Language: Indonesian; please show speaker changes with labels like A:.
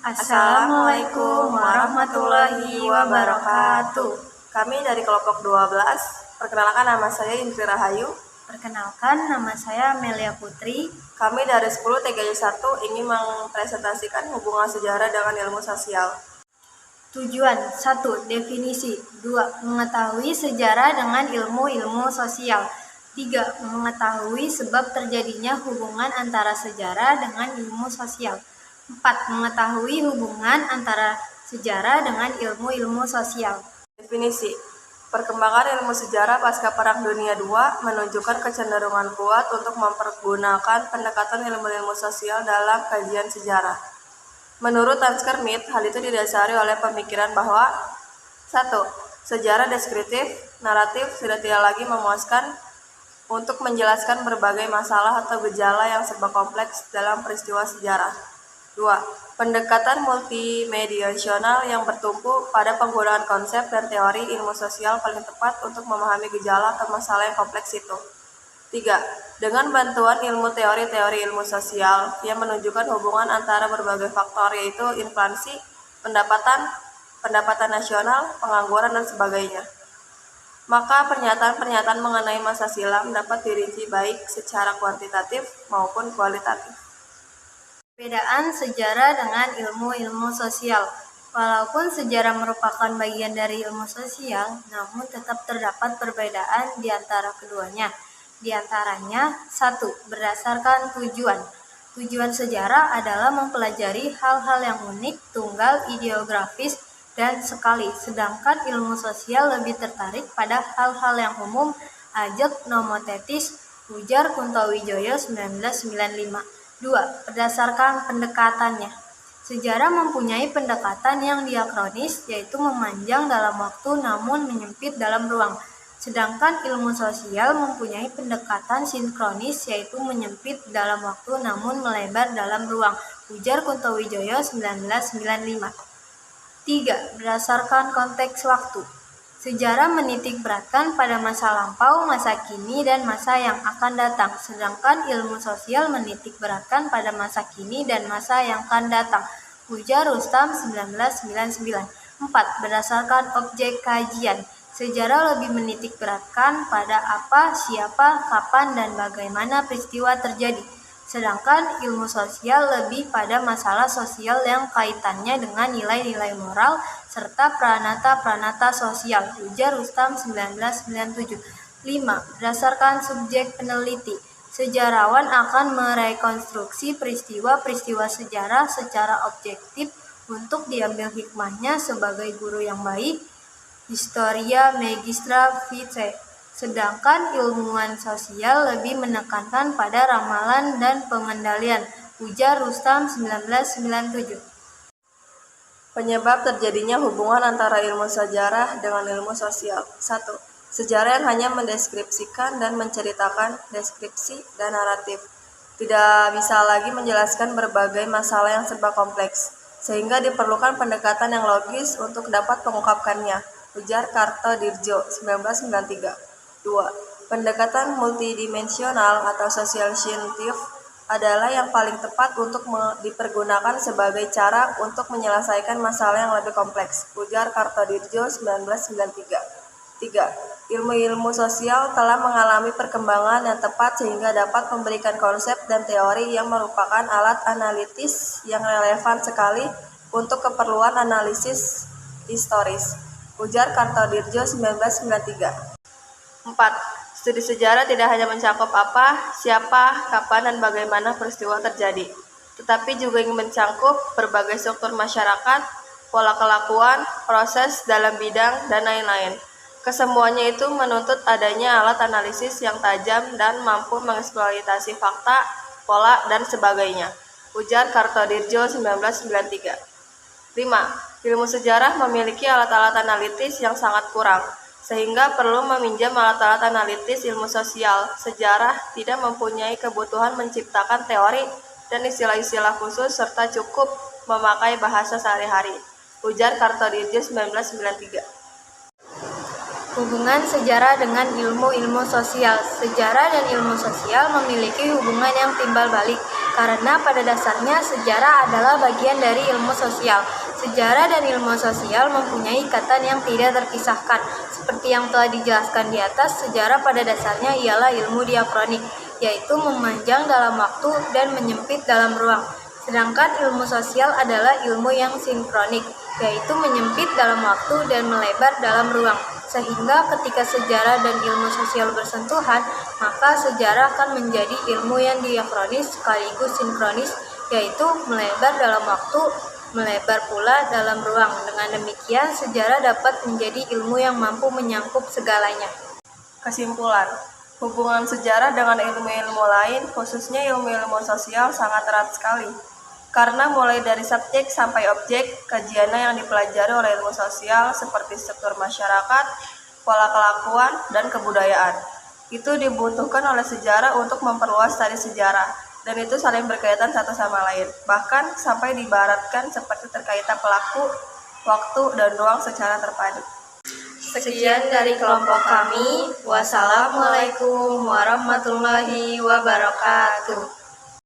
A: Assalamualaikum warahmatullahi wabarakatuh.
B: Kami dari kelompok 12. Perkenalkan, nama saya Indri Rahayu.
A: Perkenalkan, nama saya Melia Putri.
B: Kami dari 10 TGI 1 ingin mempresentasikan hubungan sejarah dengan ilmu sosial.
A: Tujuan 1. Definisi 2. Mengetahui sejarah dengan ilmu sosial. 3. Mengetahui sebab terjadinya hubungan antara sejarah dengan ilmu sosial. 4. Mengetahui hubungan antara sejarah dengan ilmu sosial.
B: Definisi. Perkembangan ilmu sejarah pasca Perang Dunia II menunjukkan kecenderungan kuat untuk mempergunakan pendekatan ilmu sosial dalam kajian sejarah. Menurut Hans Kermit, hal itu didasari oleh pemikiran bahwa 1. Sejarah deskriptif, naratif sudah tidak lagi memuaskan untuk menjelaskan berbagai masalah atau gejala yang serba kompleks dalam peristiwa sejarah. 2. Pendekatan multimediasional yang bertumpu pada penggunaan konsep dan teori ilmu sosial paling tepat untuk memahami gejala atau masalah yang kompleks itu. 3. Dengan bantuan ilmu teori-teori ilmu sosial yang menunjukkan hubungan antara berbagai faktor, yaitu inflasi, pendapatan nasional, pengangguran, dan sebagainya. Maka pernyataan-pernyataan mengenai masa silam dapat dirinci baik secara kuantitatif maupun kualitatif.
A: Perbedaan sejarah dengan ilmu sosial. Walaupun sejarah merupakan bagian dari ilmu sosial, namun tetap terdapat perbedaan di antara keduanya. Di antaranya, 1. Berdasarkan tujuan. Tujuan sejarah adalah mempelajari hal-hal yang unik, tunggal, ideografis, dan sekali, sedangkan ilmu sosial lebih tertarik pada hal-hal yang umum, ajeg, nomotetis, ujar Kuntowijoyo 1995. 2. Berdasarkan pendekatannya. Sejarah mempunyai pendekatan yang diakronis, yaitu memanjang dalam waktu namun menyempit dalam ruang. Sedangkan ilmu sosial mempunyai pendekatan sinkronis, yaitu menyempit dalam waktu namun melebar dalam ruang. Ujar Kuntowijoyo 1995. 3. Berdasarkan konteks waktu. Sejarah menitik beratkan pada masa lampau, masa kini, dan masa yang akan datang. Sedangkan ilmu sosial menitik beratkan pada masa kini dan masa yang akan datang. Ujar Rustam 1999. 4. Berdasarkan objek kajian. Sejarah lebih menitik beratkan pada apa, siapa, kapan, dan bagaimana peristiwa terjadi. Sedangkan ilmu sosial lebih pada masalah sosial yang kaitannya dengan nilai-nilai moral serta pranata-pranata sosial. Ujar Rustam 1997. 5. Berdasarkan subjek peneliti. Sejarawan akan merekonstruksi peristiwa-peristiwa sejarah secara objektif untuk diambil hikmahnya sebagai guru yang baik. Historia magistra vitae. Sedangkan ilmuwan sosial lebih menekankan pada ramalan dan pengendalian. Ujar Rustam 1997.
B: Penyebab terjadinya hubungan antara ilmu sejarah dengan ilmu sosial. 1. Sejarah yang hanya mendeskripsikan dan menceritakan deskripsi dan naratif. Tidak bisa lagi menjelaskan berbagai masalah yang serba kompleks, sehingga diperlukan pendekatan yang logis untuk dapat mengungkapkannya. Ujar Kartodirjo 1993. 2. Pendekatan multidimensional atau social scientific adalah yang paling tepat untuk dipergunakan sebagai cara untuk menyelesaikan masalah yang lebih kompleks. Ujar Kartodirjo 1993. 3. Ilmu sosial telah mengalami perkembangan yang tepat sehingga dapat memberikan konsep dan teori yang merupakan alat analitis yang relevan sekali untuk keperluan analisis historis. Ujar Kartodirjo 1993. 4. Studi sejarah tidak hanya mencakup apa, siapa, kapan, dan bagaimana peristiwa terjadi, tetapi juga ingin mencakup berbagai struktur masyarakat, pola kelakuan, proses dalam bidang, dan lain-lain. Kesemuanya itu menuntut adanya alat analisis yang tajam dan mampu mengeksploitasi fakta, pola, dan sebagainya. Ujar Kartodirjo 1993. 5. Ilmu sejarah memiliki alat-alat analitis yang sangat kurang, sehingga perlu meminjam alat-alat analitis ilmu sosial. Sejarah tidak mempunyai kebutuhan menciptakan teori dan istilah-istilah khusus serta cukup memakai bahasa sehari-hari. Ujar Kartodirjo 1993.
A: Hubungan sejarah dengan ilmu sosial. Sejarah dan ilmu sosial memiliki hubungan yang timbal balik. karena pada dasarnya sejarah adalah bagian dari ilmu sosial. Sejarah dan ilmu sosial mempunyai ikatan yang tidak terpisahkan. Seperti yang telah dijelaskan di atas, sejarah pada dasarnya ialah ilmu diakronik, yaitu memanjang dalam waktu dan menyempit dalam ruang. Sedangkan ilmu sosial adalah ilmu yang sinkronik, yaitu menyempit dalam waktu dan melebar dalam ruang. Sehingga ketika sejarah dan ilmu sosial bersentuhan, maka sejarah akan menjadi ilmu yang diakronis sekaligus sinkronis, yaitu melebar dalam waktu, melebar pula dalam ruang. Dengan demikian, sejarah dapat menjadi ilmu yang mampu menyangkup segalanya.
B: Kesimpulan, hubungan sejarah dengan ilmu-ilmu lain, khususnya ilmu-ilmu sosial, sangat erat sekali. Karena mulai dari subjek sampai objek, kajiannya yang dipelajari oleh ilmu sosial seperti struktur masyarakat, pola kelakuan, dan kebudayaan. Itu dibutuhkan oleh sejarah untuk memperluas tadi sejarah, dan itu saling berkaitan satu sama lain. Bahkan sampai diibaratkan seperti terkaitan pelaku, waktu, dan ruang secara terpadu.
A: Sekian dari kelompok kami. Wassalamualaikum warahmatullahi wabarakatuh.